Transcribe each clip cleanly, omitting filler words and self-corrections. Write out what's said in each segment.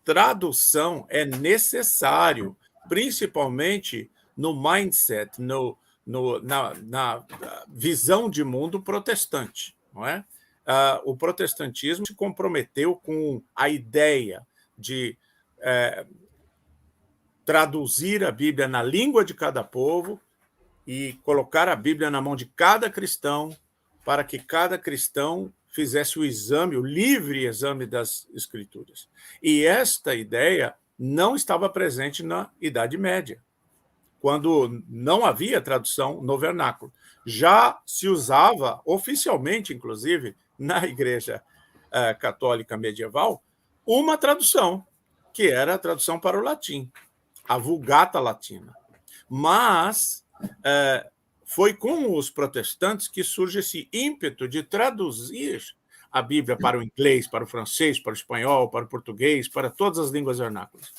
tradução é necessário, principalmente no mindset, na visão de mundo protestante, não é? O protestantismo se comprometeu com a ideia de traduzir a Bíblia na língua de cada povo e colocar a Bíblia na mão de cada cristão, para que cada cristão fizesse o exame, o livre exame das Escrituras. E esta ideia não estava presente na Idade Média, quando não havia tradução no vernáculo. Já se usava, oficialmente, inclusive, na Igreja Católica Medieval, uma tradução, que era a tradução para o latim, a Vulgata Latina. Mas foi com os protestantes que surge esse ímpeto de traduzir a Bíblia para o inglês, para o francês, para o espanhol, para o português, para todas as línguas vernáculas.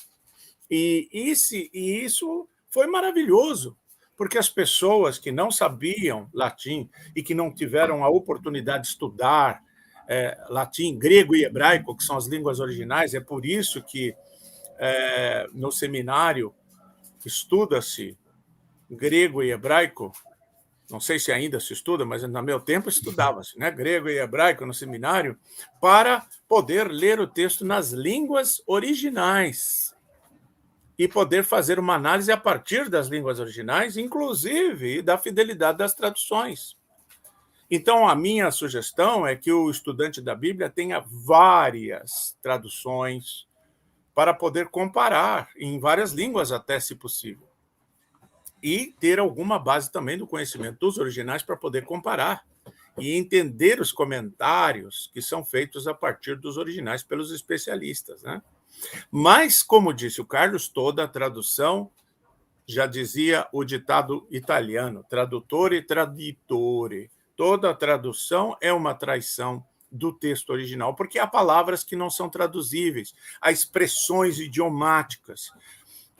E isso foi maravilhoso, porque as pessoas que não sabiam latim e que não tiveram a oportunidade de estudar latim, grego e hebraico, que são as línguas originais, é por isso que no seminário estuda-se grego e hebraico. Não sei se ainda se estuda, mas no meu tempo estudava-se, né? Grego e hebraico no seminário, para poder ler o texto nas línguas originais e poder fazer uma análise a partir das línguas originais, inclusive da fidelidade das traduções. Então, a minha sugestão é que o estudante da Bíblia tenha várias traduções para poder comparar, em várias línguas até, se possível. E ter alguma base também do conhecimento dos originais para poder comparar e entender os comentários que são feitos a partir dos originais pelos especialistas, né? Mas, como disse o Carlos, toda a tradução, já dizia o ditado italiano, tradutore traditore, toda a tradução é uma traição do texto original, porque há palavras que não são traduzíveis, há expressões idiomáticas,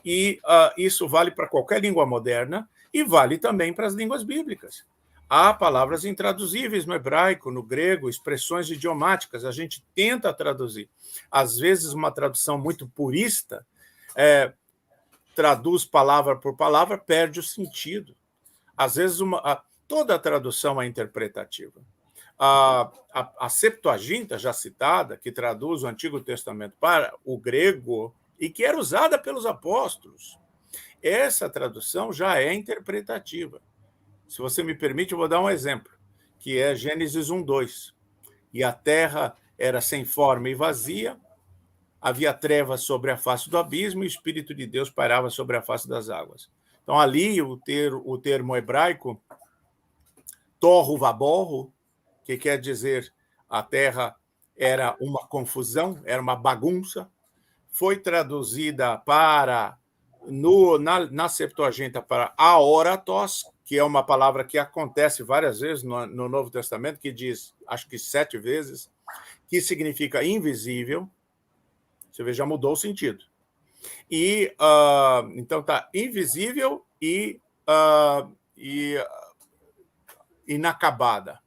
e isso vale para qualquer língua moderna e vale também para as línguas bíblicas. Há palavras intraduzíveis no hebraico, no grego, expressões idiomáticas, a gente tenta traduzir. Às vezes, uma tradução muito purista traduz palavra por palavra, perde o sentido. Às vezes, toda a tradução é interpretativa. A Septuaginta, já citada, que traduz o Antigo Testamento para o grego e que era usada pelos apóstolos, essa tradução já é interpretativa. Se você me permite, eu vou dar um exemplo, que é Gênesis 1:2. E a terra era sem forma e vazia, havia trevas sobre a face do abismo e o Espírito de Deus pairava sobre a face das águas. Então, ali, o termo hebraico, tohu vaborro, que quer dizer a terra era uma confusão, era uma bagunça, foi traduzida na Septuaginta para aoratos, que é uma palavra que acontece várias vezes no Novo Testamento, que diz, acho que 7 vezes, que significa invisível. Você vê, já mudou o sentido. E então está invisível e inacabada.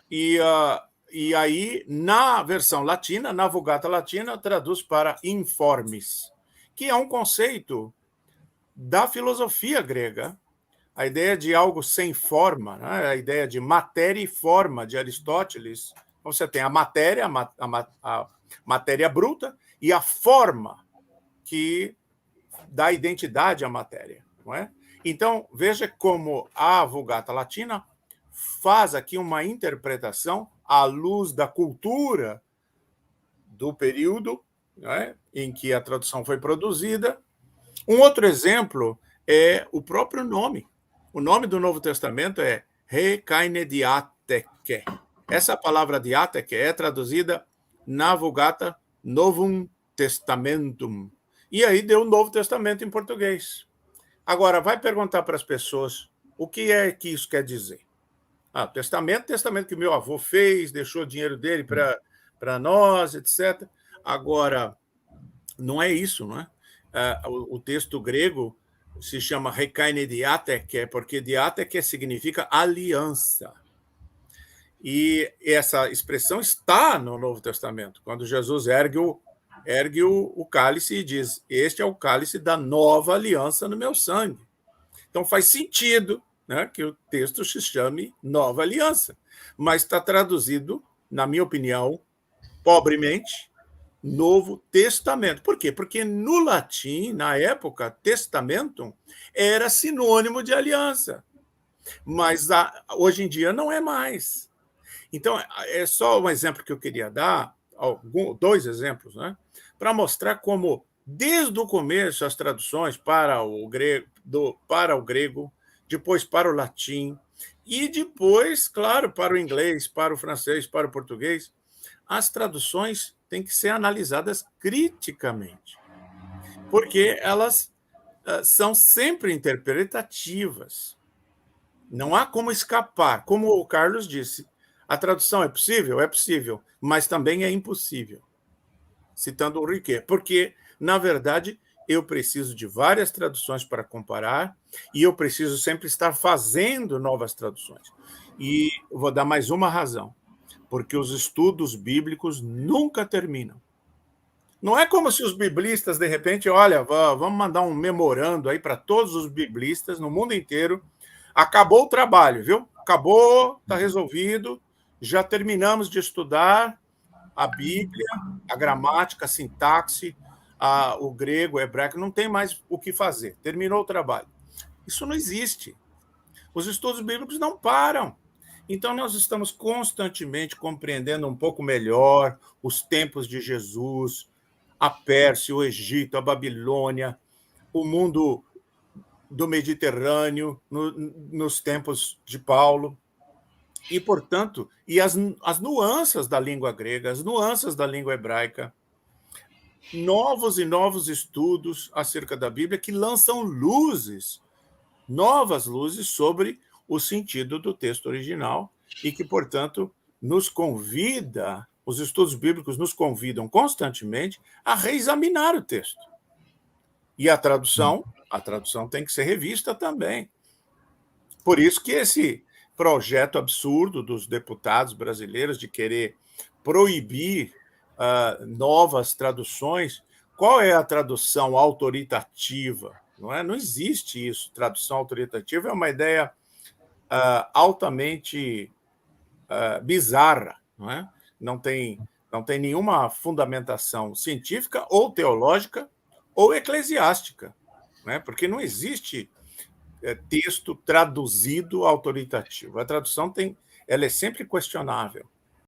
E aí, na versão latina, na Vulgata Latina, traduz para informes, que é um conceito da filosofia grega, a ideia de algo sem forma, né? A ideia de matéria e forma de Aristóteles. Você tem a matéria, a matéria bruta, e a forma que dá identidade à matéria, não é? Então, veja como a Vulgata Latina faz aqui uma interpretação à luz da cultura do período, não é, em que a tradução foi produzida. Um outro exemplo é o próprio nome. O nome do Novo Testamento é Rekaine diateke. Essa palavra diateke é traduzida na Vulgata Novum Testamentum. E aí deu o Novo Testamento em português. Agora, vai perguntar para as pessoas o que é que isso quer dizer. Testamento que meu avô fez, deixou o dinheiro dele para nós, etc. Agora, não é isso, não é? O texto grego se chama Rekaine diateke, porque diateke significa aliança. E essa expressão está no Novo Testamento, quando Jesus ergue ergue o cálice e diz: este é o cálice da nova aliança no meu sangue. Então faz sentido, né, que o texto se chame Nova Aliança, mas está traduzido, na minha opinião, pobremente, Novo Testamento. Por quê? Porque no latim, na época, testamentum era sinônimo de aliança, mas hoje em dia não é mais. Então, é só um exemplo que eu queria dar, dois exemplos, né, para mostrar como, desde o começo, as traduções para o grego, depois para o latim, e depois, claro, para o inglês, para o francês, para o português, as traduções têm que ser analisadas criticamente, porque elas são sempre interpretativas. Não há como escapar. Como o Carlos disse, a tradução é possível? É possível, mas também é impossível. Citando o Riquet, porque, na verdade, eu preciso de várias traduções para comparar e eu preciso sempre estar fazendo novas traduções. E vou dar mais uma razão, porque os estudos bíblicos nunca terminam. Não é como se os biblistas, de repente, olha, vamos mandar um memorando aí para todos os biblistas no mundo inteiro. Acabou o trabalho, viu? Acabou, está resolvido, já terminamos de estudar a Bíblia, a gramática, a sintaxe, o grego, o hebraico, não tem mais o que fazer, terminou o trabalho. Isso não existe. Os estudos bíblicos não param. Então, nós estamos constantemente compreendendo um pouco melhor os tempos de Jesus, a Pérsia, o Egito, a Babilônia, o mundo do Mediterrâneo, nos tempos de Paulo. E, portanto, as nuances da língua grega, as nuances da língua hebraica, novos e novos estudos acerca da Bíblia que lançam luzes, novas luzes sobre o sentido do texto original e que, portanto, nos convida, os estudos bíblicos nos convidam constantemente a reexaminar o texto. E a tradução tem que ser revista também. Por isso que esse projeto absurdo dos deputados brasileiros de querer proibir novas traduções. Qual é a tradução autoritativa? Não existe isso. Tradução autoritativa é uma ideia altamente bizarra. Não tem nenhuma fundamentação científica ou teológica ou eclesiástica, porque não existe texto traduzido autoritativo. A tradução ela é sempre questionável.